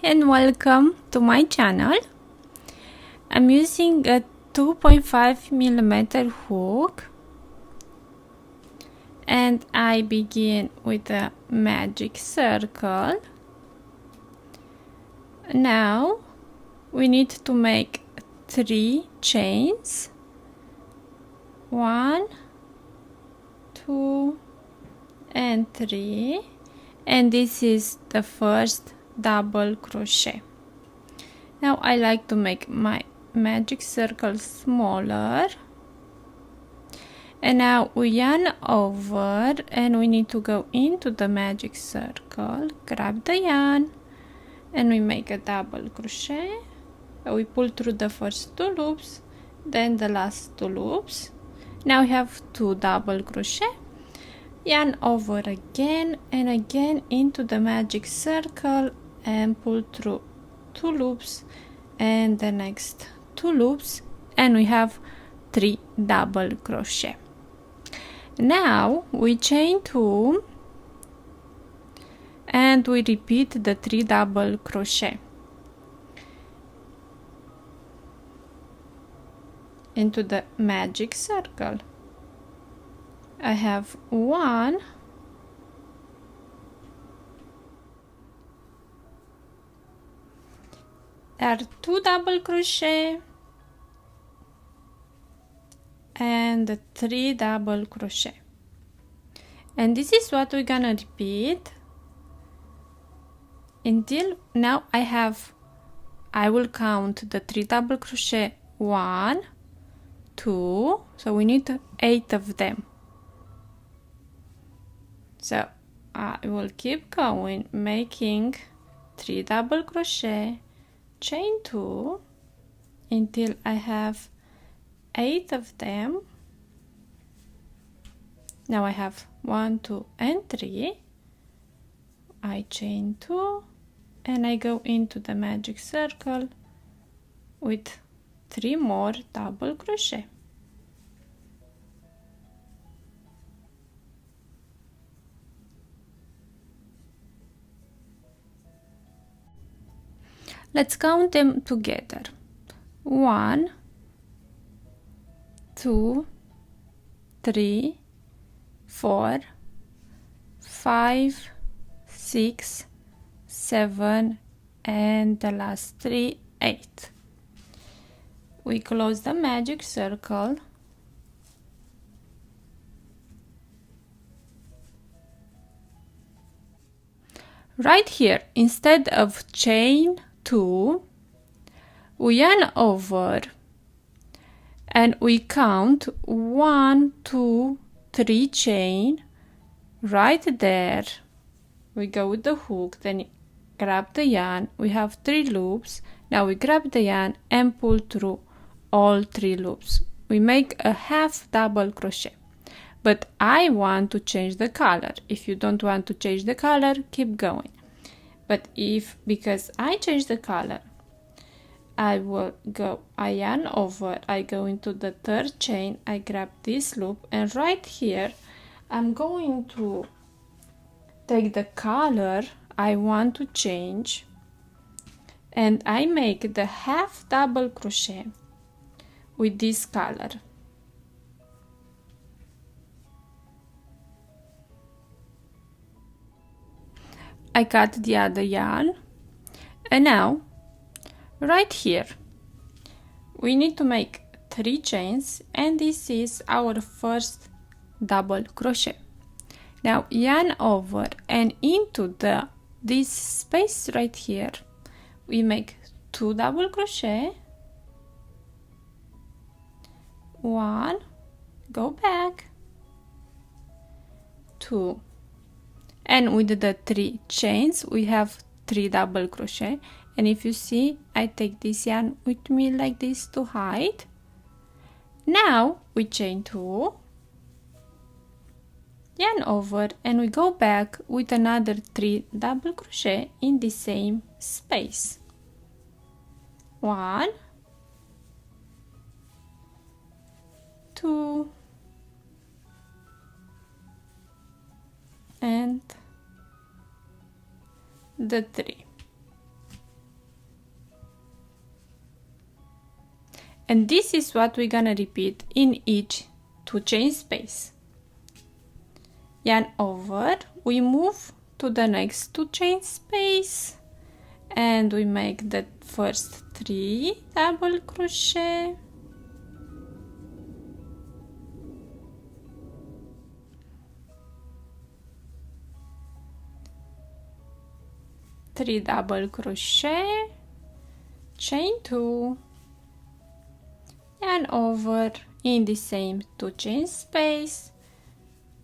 and welcome to my channel. I'm using a 2.5mm hook and I begin with a magic circle. Now we need to make 3 chains. 1, 2 and 3, and this is the first double crochet. Now I like to make my magic circle smaller, and now we yarn over and we need to go into the magic circle, grab the yarn, and we make a double crochet. We pull through the first 2 loops, then the last 2 loops. Now we have 2 double crochet, yarn over again and again into the magic circle and pull through 2 loops and the next 2 loops, and we have 3 double crochet. Now we chain 2 and we repeat the 3 double crochet into the magic circle. I have 1, there are 2 double crochet and 3 double crochet, and this is what we're gonna repeat until now. I will count the 3 double crochet, 1, 2, so we need 8 of them. So I will keep going, making 3 double crochet, chain 2 until I have 8 of them. Now I have 1, 2 and 3. I chain 2 and I go into the magic circle with 3 more double crochet. Let's count them together. 1, 2, 3, 4, 5, 6, 7, and the last 3, 8. We close the magic circle. Right here, instead of chain 2, we yarn over and we count 1, 2, 3 chain right there. We go with the hook, then grab the yarn. We have 3 loops. Now we grab the yarn and pull through all 3 loops. We make a half double crochet, but I want to change the color. If you don't want to change the color, keep going. But because I change the color, I yarn over, I go into the 3rd chain, I grab this loop, and right here I'm going to take the color I want to change, and I make the half double crochet with this color. I cut the other yarn, and now right here we need to make 3 chains, and this is our first double crochet. Now yarn over and into this space right here we make 2 double crochet, 1, go back, 2, and with the 3 chains we have 3 double crochet. And if you see, I take this yarn with me like this to hide. Now we chain 2, yarn over, and we go back with another 3 double crochet in the same space. 1, 2, and the 3. And this is what we're gonna repeat in each 2 chain space. Yarn over, we move to the next 2 chain space and we make the first 3 double crochet, three double crochet, chain 2, and over in the same 2 chain space,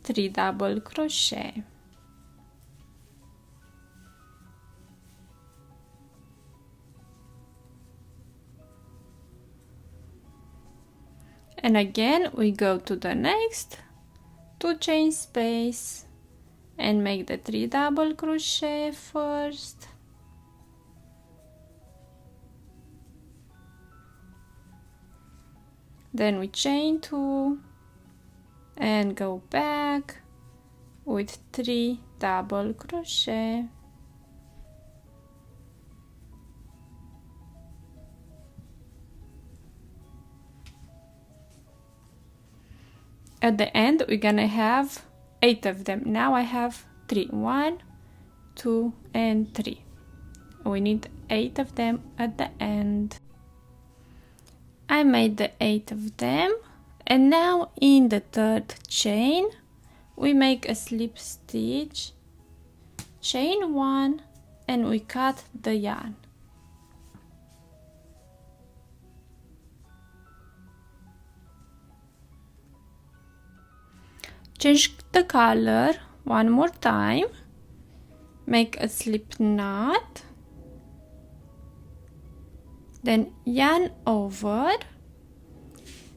3 double crochet. And again we go to the next 2 chain space and make the 3 double crochet first, then we chain 2 and go back with 3 double crochet. At the end we're gonna have 8 of them. Now I have 3. 1, 2 and 3. We need 8 of them at the end. I made the 8 of them, and now in the 3rd chain we make a slip stitch, chain 1, and we cut the yarn. Change the color one more time, make a slip knot, then yarn over,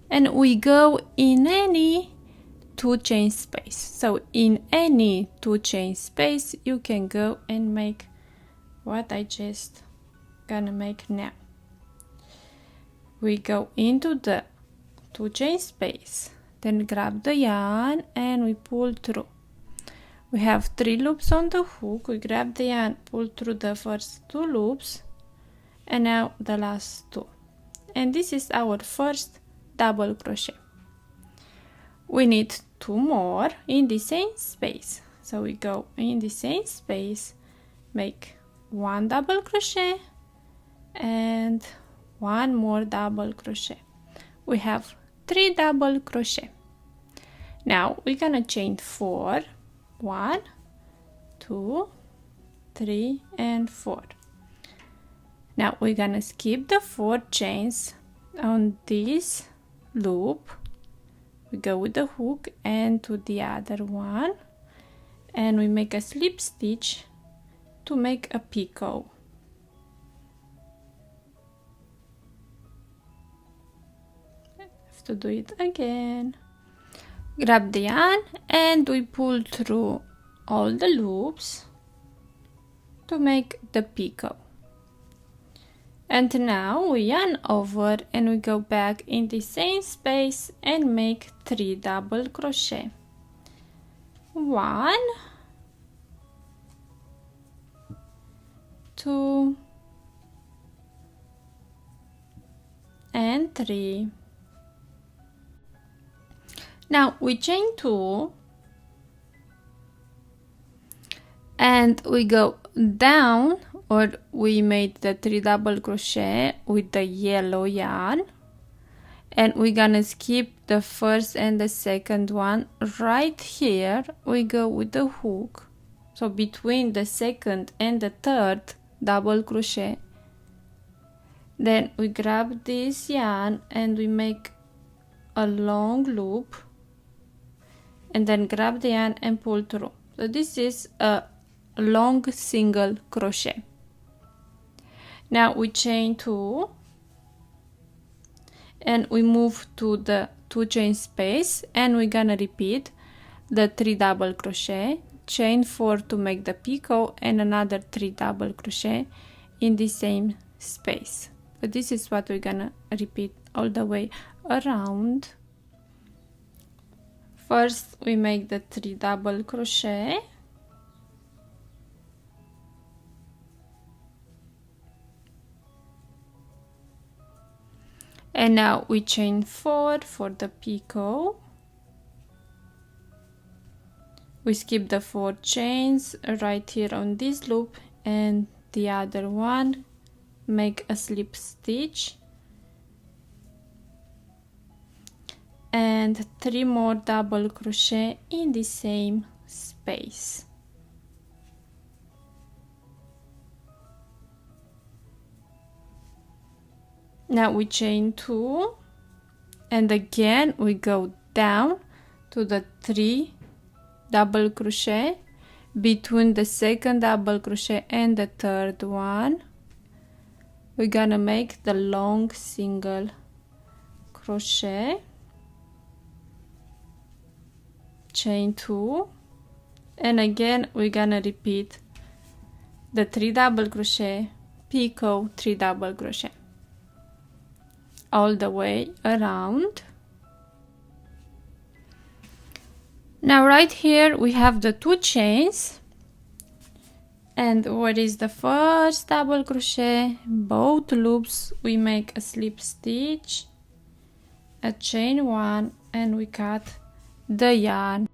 and we go in any 2 chain space. So in any 2 chain space you can go and make what I just gonna make now. We go into the 2 chain space, then grab the yarn and we pull through. We have 3 loops on the hook. We grab the yarn, pull through the first 2 loops, and now the last 2. And this is our first double crochet. We need 2 more in the same space. So we go in the same space, make 1 double crochet and 1 more double crochet. We have 3 double crochet. Now we're gonna chain 4, 1, 2, 3 and 4. Now we're gonna skip the 4 chains on this loop. We go with the hook and to the other one, and we make a slip stitch to make a picot. Have to do it again. Grab the yarn and we pull through all the loops to make the picot. And now we yarn over and we go back in the same space and make 3 double crochet. 1, 2 and 3. Now we chain 2 and we go down, or we made the 3 double crochet with the yellow yarn, and we're gonna skip the first and the second one. Right here we go with the hook, so between the second and the third double crochet, then we grab this yarn and we make a long loop and then grab the yarn and pull through. So this is a long single crochet. Now we chain 2 and we move to the 2 chain space, and we're gonna repeat the 3 double crochet, chain 4 to make the picot, and another 3 double crochet in the same space. So this is what we're gonna repeat all the way around. First we make the 3 double crochet, And now we chain 4 for the picot. We skip the 4 chains right here on this loop and the other one, make a slip stitch and 3 more double crochet in the same space. Now we chain 2 and again we go down to the 3 double crochet between the second double crochet and the third one. We're gonna make the long single crochet, chain 2, and again we're gonna repeat the 3 double crochet, picot, 3 double crochet all the way around. Now right here we have the 2 chains, and what is the first double crochet? Both loops we make a slip stitch, a chain 1, and we cut the yarn.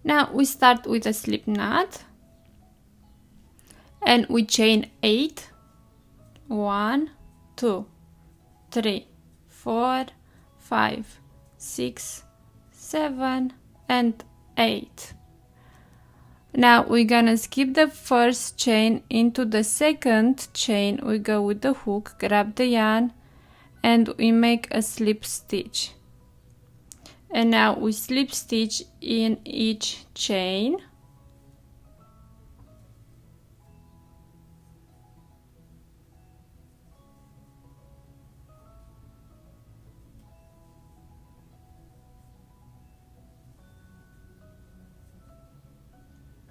Now we start with a slip knot and we chain 8. 1, 2, 3, 4, 5, 6, 7, and 8. Now we're gonna skip the first chain into the second chain. We go with the hook, grab the yarn, and we make a slip stitch. And now we slip stitch in each chain.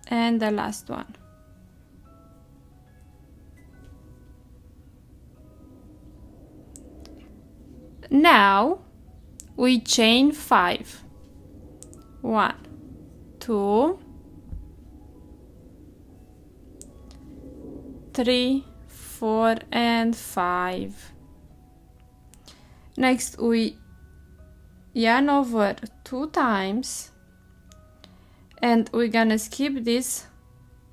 And the last one. Now we chain 5. 1, 2, 3, 4, and 5. Next we yarn over 2 times and we're gonna skip these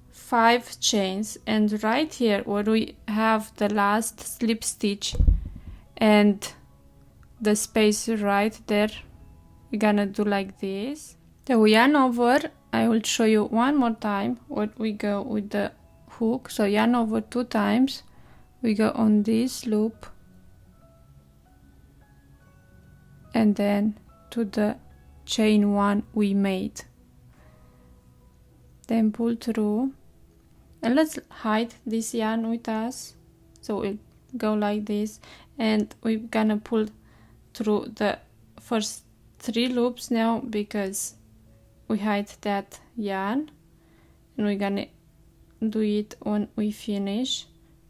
5 chains, and right here where we have the last slip stitch and the space right there, we're gonna do like this. So we yarn over. I will show you one more time what we go with the hook. So yarn over 2 times, we go on this loop and then to the chain 1 we made, then pull through, and let's hide this yarn with us. So we'll go like this, and we're gonna pull through the first 3 loops now because we hide that yarn, and we're gonna do it when we finish.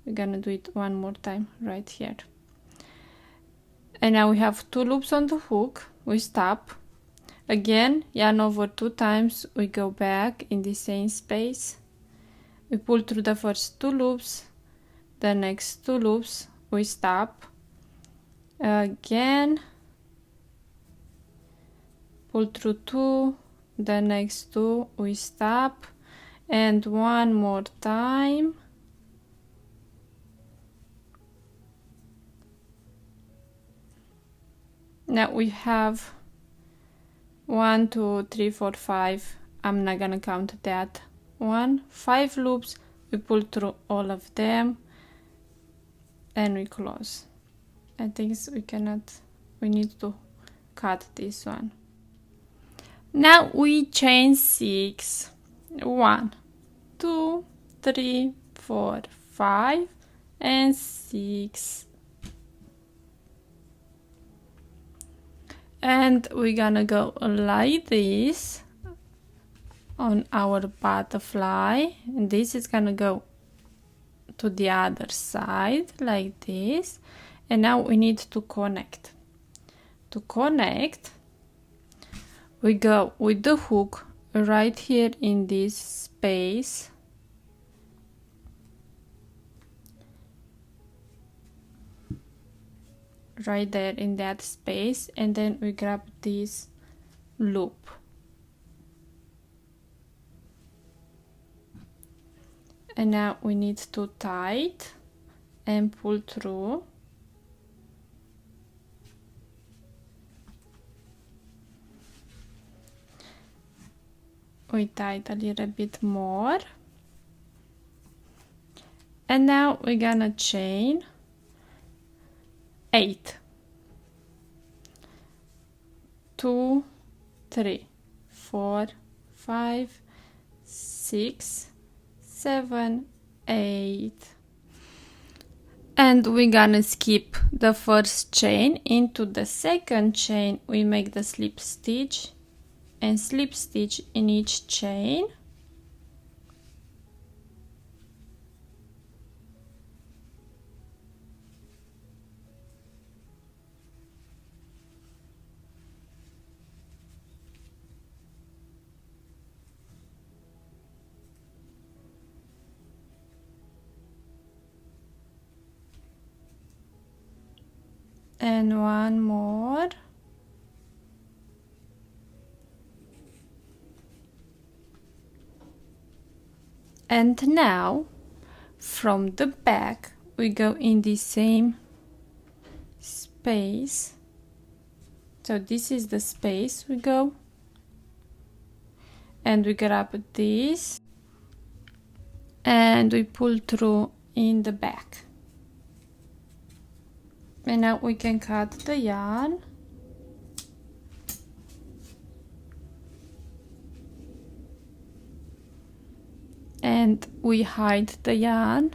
We're gonna do it one more time right here. And now we have 2 loops on the hook. We stop again, yarn over 2 times, we go back in the same space, we pull through the first 2 loops, the next 2 loops we stop again, pull through 2, the next 2 we stop, and one more time. Now we have 1, 2, 3, 4, 5. I'm not gonna count that. 5 loops. We pull through all of them and we close. I think we need to cut this one. Now we chain 6. 1, 2, 3, 4, 5, and 6. And we're gonna go like this on our butterfly, and this is gonna go to the other side like this. And now we need to connect. To connect, we go with the hook right here in this space, right there in that space, and then we grab this loop. And now we need to tie it and pull through. We tie it a little bit more. And now we're gonna chain 8. 2, 3, 4, 5, 6, 7, 8. And we're gonna skip the first chain. Into the second chain we make the slip stitch and slip stitch in each chain. And one more. And now from the back we go in the same space. So this is the space we go, and we grab this and we pull through in the back. And now we can cut the yarn. And we hide the yarn.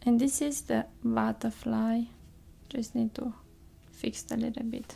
And this is the butterfly. Just need to fix it a little bit.